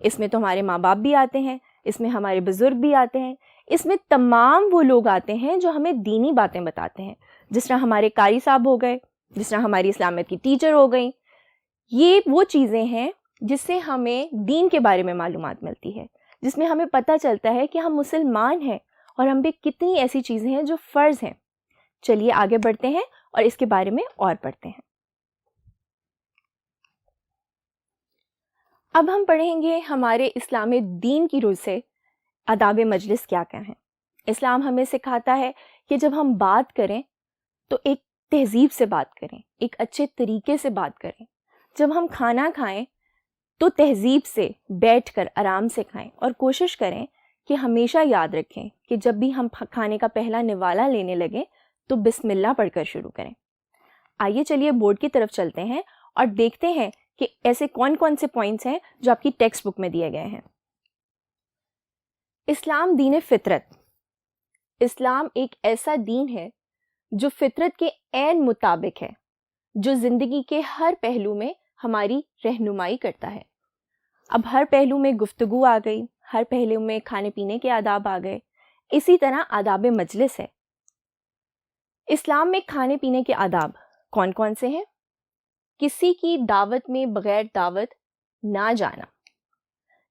اس میں تو ہمارے ماں باپ بھی آتے ہیں، اس میں ہمارے بزرگ بھی آتے ہیں، اس میں تمام وہ لوگ آتے ہیں جو ہمیں دینی باتیں بتاتے ہیں، جس طرح ہمارے قاری صاحب ہو گئے، جس طرح ہماری اسلامیت کی ٹیچر ہو گئیں. یہ وہ چیزیں ہیں جس سے ہمیں دین کے بارے میں معلومات ملتی ہے، جس میں ہمیں پتہ چلتا ہے کہ ہم مسلمان ہیں اور ہم پہ کتنی ایسی چیزیں ہیں جو فرض ہیں. چلیے آگے بڑھتے ہیں اور اس کے بارے میں اور پڑھتے ہیں. اب ہم پڑھیں گے ہمارے اسلامی دین کی روح سے آداب مجلس کیا کیا ہیں. اسلام ہمیں سکھاتا ہے کہ جب ہم بات کریں تو ایک تہذیب سے بات کریں، ایک اچھے طریقے سے بات کریں. جب ہم کھانا کھائیں تو تہذیب سے بیٹھ کر آرام سے کھائیں، اور کوشش کریں کہ ہمیشہ یاد رکھیں کہ جب بھی ہم کھانے کا پہلا نوالا لینے لگیں تو بسم اللہ پڑھ کر شروع کریں. آئیے چلیے بورڈ کی طرف چلتے ہیں اور دیکھتے ہیں کہ ایسے کون کون سے پوائنٹس ہیں جو آپ کی ٹیکسٹ بک میں دیے گئے ہیں. اسلام دین فطرت. اسلام ایک ایسا دین ہے جو فطرت کے عین مطابق ہے، جو زندگی کے ہر پہلو میں ہماری رہنمائی کرتا ہے. اب ہر پہلو میں گفتگو آ گئی، ہر پہلو میں کھانے پینے کے آداب آ گئے، اسی طرح آداب مجلس ہے. اسلام میں کھانے پینے کے آداب کون کون سے ہیں؟ کسی کی دعوت میں بغیر دعوت نہ جانا.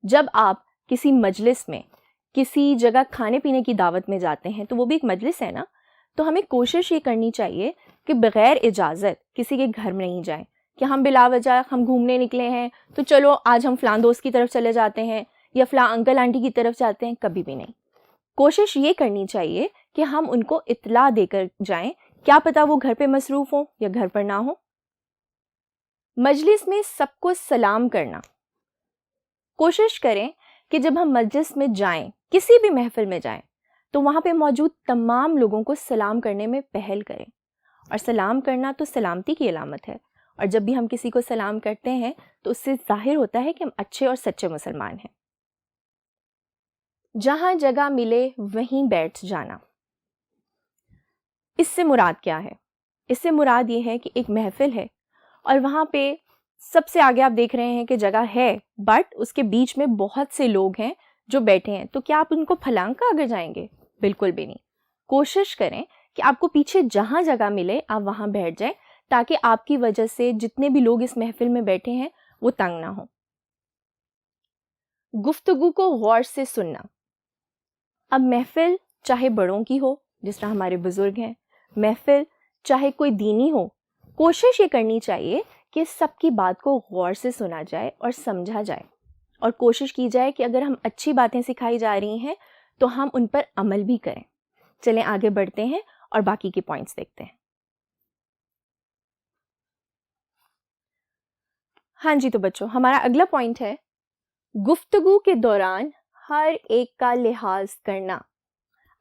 جب آپ کسی مجلس میں کسی جگہ کھانے پینے کی دعوت میں جاتے ہیں تو وہ بھی ایک مجلس ہے نا، تو ہمیں کوشش یہ کرنی چاہیے کہ بغیر اجازت کسی کے گھر میں نہیں جائیں، کہ ہم بلا وجہ ہم گھومنے نکلے ہیں تو چلو آج ہم فلاں دوست کی طرف چلے جاتے ہیں یا فلاں انکل آنٹی کی طرف جاتے ہیں. کبھی بھی نہیں. کوشش یہ کرنی چاہیے کہ ہم ان کو اطلاع دے کر جائیں، کیا پتہ وہ گھر پہ مصروف ہوں یا گھر پر نہ ہوں. مجلس میں سب کو سلام کرنا. کوشش کریں کہ جب ہم مجلس میں جائیں، کسی بھی محفل میں جائیں، تو وہاں پہ موجود تمام لوگوں کو سلام کرنے میں پہل کریں. اور سلام کرنا تو سلامتی کی علامت ہے، اور جب بھی ہم کسی کو سلام کرتے ہیں تو اس سے ظاہر ہوتا ہے کہ ہم اچھے اور سچے مسلمان ہیں. جہاں جگہ ملے وہیں بیٹھ جانا. اس سے مراد کیا ہے؟ اس سے مراد یہ ہے کہ ایک محفل ہے اور وہاں پہ سب سے آگے آپ دیکھ رہے ہیں کہ جگہ ہے، بٹ اس کے بیچ میں بہت سے لوگ ہیں جو بیٹھے ہیں، تو کیا آپ ان کو پھلانگ کر آگے جائیں گے؟ بالکل بھی نہیں. کوشش کریں کہ آپ کو پیچھے جہاں جگہ ملے آپ وہاں بیٹھ جائیں، تاکہ آپ کی وجہ سے جتنے بھی لوگ اس محفل میں بیٹھے ہیں وہ تنگ نہ ہوں. گفتگو کو غور سے سننا. اب محفل چاہے بڑوں کی ہو جس طرح ہمارے بزرگ ہیں، محفل چاہے کوئی دینی ہو، کوشش یہ کرنی چاہیے کہ سب کی بات کو غور سے سنا جائے اور سمجھا جائے، اور کوشش کی جائے کہ اگر ہم اچھی باتیں سکھائی جا رہی ہیں تو ہم ان پر عمل بھی کریں. چلیں آگے بڑھتے ہیں اور باقی کے پوائنٹس دیکھتے ہیں. ہاں جی، تو بچوں ہمارا اگلا پوائنٹ ہے گفتگو کے دوران ہر ایک کا لحاظ کرنا.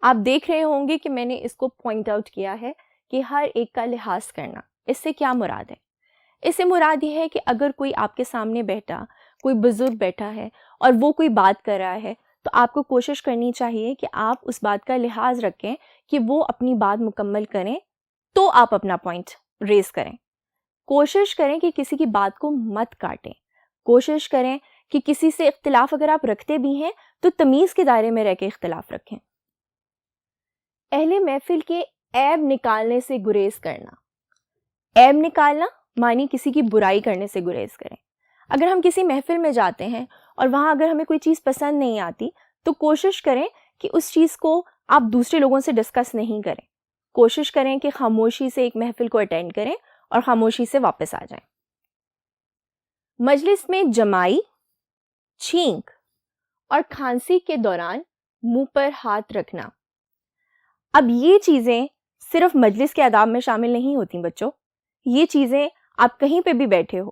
آپ دیکھ رہے ہوں گے کہ میں نے اس کو پوائنٹ آؤٹ کیا ہے کہ ہر ایک کا لحاظ کرنا. اس سے کیا مراد ہے؟ اس سے مراد یہ ہے کہ اگر کوئی آپ کے سامنے بیٹھا، کوئی بزرگ بیٹھا ہے اور وہ کوئی بات کر رہا ہے، تو آپ کو کوشش کرنی چاہیے کہ آپ اس بات کا لحاظ رکھیں کہ وہ اپنی بات مکمل کریں تو آپ اپنا پوائنٹ ریز کریں. کوشش کریں کہ کسی کی بات کو مت کاٹیں. کوشش کریں کہ کسی سے اختلاف اگر آپ رکھتے بھی ہیں تو تمیز کے دائرے میں رہ کے اختلاف رکھیں. اہل محفل کے عیب نکالنے سے گریز کرنا. عیب نکالنا معنی کسی کی برائی کرنے سے گریز کریں. اگر ہم کسی محفل میں جاتے ہیں اور وہاں اگر ہمیں کوئی چیز پسند نہیں آتی تو کوشش کریں کہ اس چیز کو آپ دوسرے لوگوں سے ڈسکس نہیں کریں. کوشش کریں کہ خاموشی سے ایک محفل کو اٹینڈ کریں اور خاموشی سے واپس آ جائیں. مجلس میں جمائی، چھینک اور کھانسی کے دوران منہ پر ہاتھ رکھنا. اب یہ چیزیں صرف مجلس کے آداب میں شامل نہیں ہوتی بچوں. یہ چیزیں آپ کہیں پہ بھی بیٹھے ہو،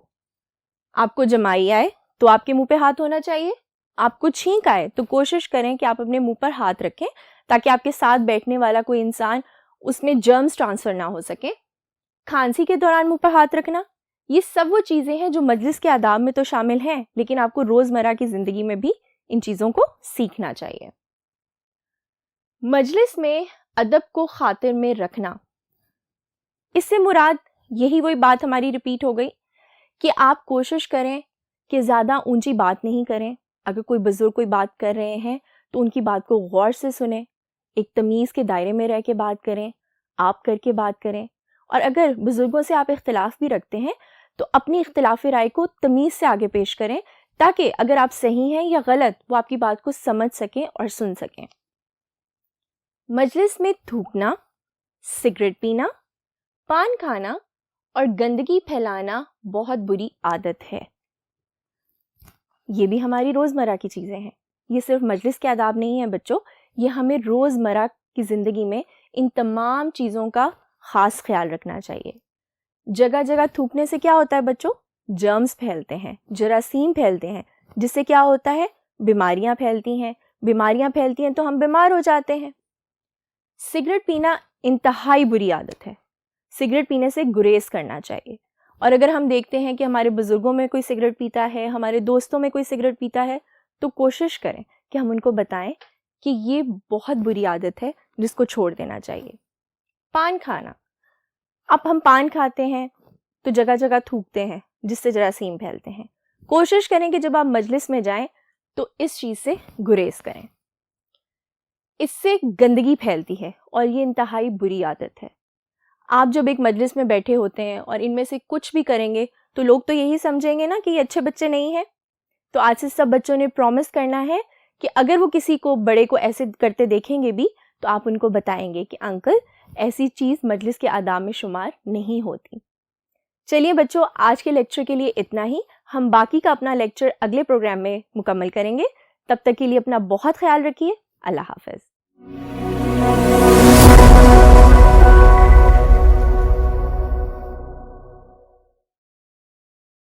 آپ کو جمائی آئے تو آپ کے منہ پہ ہاتھ ہونا چاہیے. آپ کو چھینک آئے تو کوشش کریں کہ آپ اپنے منہ پر ہاتھ رکھیں تاکہ آپ کے ساتھ بیٹھنے والا کوئی انسان اس میں جرمز ٹرانسفر نہ ہو سکے. کھانسی کے دوران منہ پر ہاتھ رکھنا، یہ سب وہ چیزیں ہیں جو مجلس کے آداب میں تو شامل ہیں، لیکن آپ کو روزمرہ کی زندگی میں بھی ان چیزوں کو سیکھنا چاہیے. مجلس میں ادب کو خاطر میں رکھنا. اس سے مراد یہی وہی بات ہماری ریپیٹ ہو گئی کہ آپ کوشش کریں کہ زیادہ اونچی بات نہیں کریں، اگر کوئی بزرگ کوئی بات کر رہے ہیں تو ان کی بات کو غور سے سنیں، ایک تمیز کے دائرے میں رہ کے بات کریں، آپ کر کے بات کریں، اور اگر بزرگوں سے آپ اختلاف بھی رکھتے ہیں تو اپنی اختلافی رائے کو تمیز سے آگے پیش کریں تاکہ اگر آپ صحیح ہیں یا غلط وہ آپ کی بات کو سمجھ سکیں اور سن سکیں۔ مجلس میں تھوکنا، سگریٹ پینا، پان کھانا اور گندگی پھیلانا بہت بری عادت ہے۔ یہ بھی ہماری روزمرہ کی چیزیں ہیں، یہ صرف مجلس کے آداب نہیں ہیں بچوں، یہ ہمیں روزمرہ کی زندگی میں ان تمام چیزوں کا خاص خیال رکھنا چاہیے۔ جگہ جگہ تھوکنے سے کیا ہوتا ہے بچوں؟ جرمز پھیلتے ہیں، جراثیم پھیلتے ہیں، جس سے کیا ہوتا ہے؟ بیماریاں پھیلتی ہیں، بیماریاں پھیلتی ہیں تو ہم بیمار ہو جاتے ہیں۔ سگریٹ پینا انتہائی بری عادت ہے، سگریٹ پینے سے گریز کرنا چاہیے، اور اگر ہم دیکھتے ہیں کہ ہمارے بزرگوں میں کوئی سگریٹ پیتا ہے، ہمارے دوستوں میں کوئی سگریٹ پیتا ہے، تو کوشش کریں کہ ہم ان کو بتائیں کہ یہ بہت بری عادت ہے جس کو چھوڑ دینا چاہیے۔ پان کھانا، اب ہم پان کھاتے ہیں تو جگہ جگہ تھوکتے ہیں جس سے جراثیم پھیلتے ہیں، کوشش کریں کہ جب آپ مجلس میں جائیں تو اس چیز سے گریز کریں، اس سے گندگی پھیلتی ہے اور یہ انتہائی بری عادت ہے۔ آپ جب ایک مجلس میں بیٹھے ہوتے ہیں اور ان میں سے کچھ بھی کریں گے تو لوگ تو یہی سمجھیں گے نا کہ یہ اچھے بچے نہیں ہیں، تو آج سے سب بچوں نے پرومس کرنا ہے کہ اگر وہ کسی کو بڑے کو ایسے کرتے دیکھیں گے بھی تو آپ ان کو بتائیں گے کہ انکل ایسی چیز مجلس کے آداب میں شمار نہیں ہوتی۔ چلیے بچوں، آج کے لیکچر کے لیے اتنا ہی، ہم باقی کا اپنا لیکچر اگلے پروگرام میں مکمل کریں گے۔ تب تک کے لیے اپنا بہت خیال رکھیے، اللہ حافظ۔